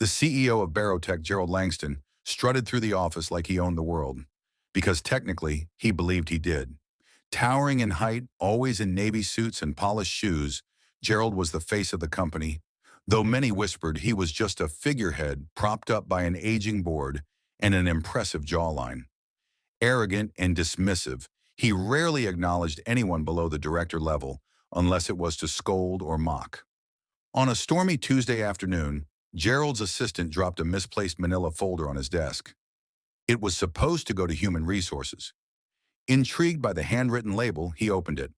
The CEO of Barotech, Gerald Langston, strutted through the office like he owned the world, because technically he believed he did. Towering in height, always in navy suits and polished shoes, Gerald was the face of the company, though many whispered he was just a figurehead propped up by an aging board and an impressive jawline. Arrogant and dismissive, he rarely acknowledged anyone below the director level unless it was to scold or mock. On a stormy Tuesday afternoon, Gerald's assistant dropped a misplaced manila folder on his desk. It was supposed to go to human resources. Intrigued by the handwritten label, he opened it.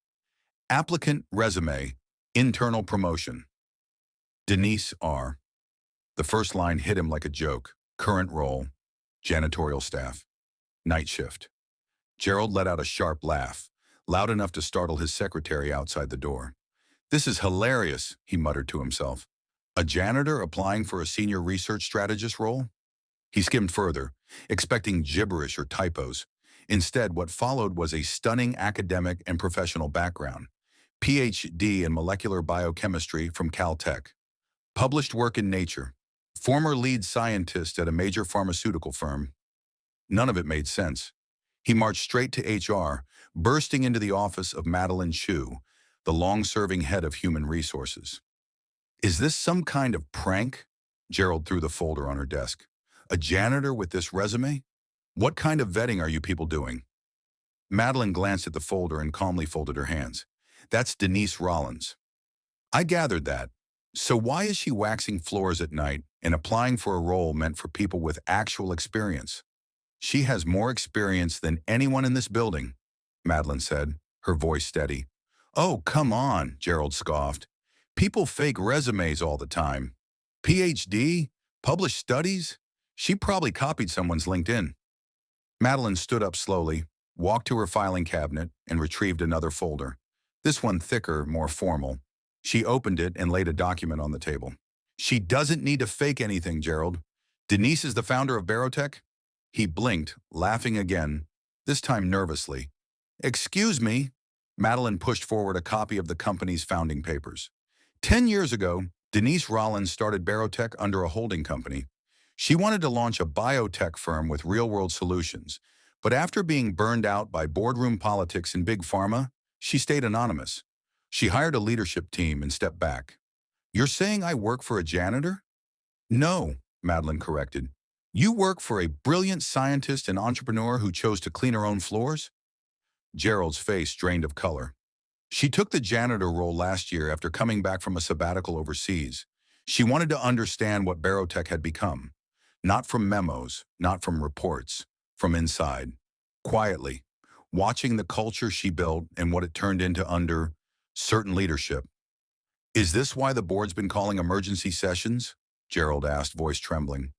Applicant resume, internal promotion. Denise R. The first line hit him like a joke. Current role, janitorial staff. Night shift. Gerald let out a sharp laugh, loud enough to startle his secretary outside the door. This is hilarious, he muttered to himself. A janitor applying for a senior research strategist role? He skimmed further, expecting gibberish or typos. Instead, what followed was a stunning academic and professional background. PhD in molecular biochemistry from Caltech. Published work in Nature. Former lead scientist at a major pharmaceutical firm. None of it made sense. He marched straight to HR, bursting into the office of Madeline Chu, the long-serving head of human resources. Is this some kind of prank? Gerald threw the folder on her desk. A janitor with this resume? What kind of vetting are you people doing? Madeline glanced at the folder and calmly folded her hands. That's Denise Rollins. I gathered that. So why is she waxing floors at night and applying for a role meant for people with actual experience? She has more experience than anyone in this building, Madeline said, her voice steady. Oh, come on, Gerald scoffed. People fake resumes all the time. PhD? Published studies? She probably copied someone's LinkedIn. Madeline stood up slowly, walked to her filing cabinet, and retrieved another folder. This one thicker, more formal. She opened it and laid a document on the table. She doesn't need to fake anything, Gerald. Denise is the founder of Barotech? He blinked, laughing again, this time nervously. Excuse me. Madeline pushed forward a copy of the company's founding papers. 10 years ago, Denise Rollins started Barotech under a holding company. She wanted to launch a biotech firm with real-world solutions, but after being burned out by boardroom politics in big pharma, she stayed anonymous. She hired a leadership team and stepped back. You're saying I work for a janitor? No, Madeline corrected. You work for a brilliant scientist and entrepreneur who chose to clean her own floors? Gerald's face drained of color. She took the janitor role last year after coming back from a sabbatical overseas. She wanted to understand what Barotech had become. Not from memos, not from reports, from inside. Quietly, watching the culture she built and what it turned into under certain leadership. Is this why the board's been calling emergency sessions? Gerald asked, voice trembling.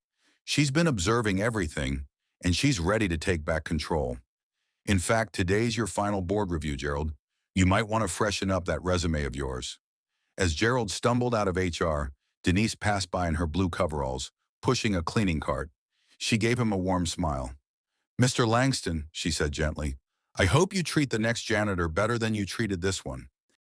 She's been observing everything, and she's ready to take back control. In fact, today's your final board review, Gerald. You might want to freshen up that resume of yours. As Gerald stumbled out of HR, Denise passed by in her blue coveralls, pushing a cleaning cart. She gave him a warm smile. Mr. Langston, she said gently, I hope you treat the next janitor better than you treated this one.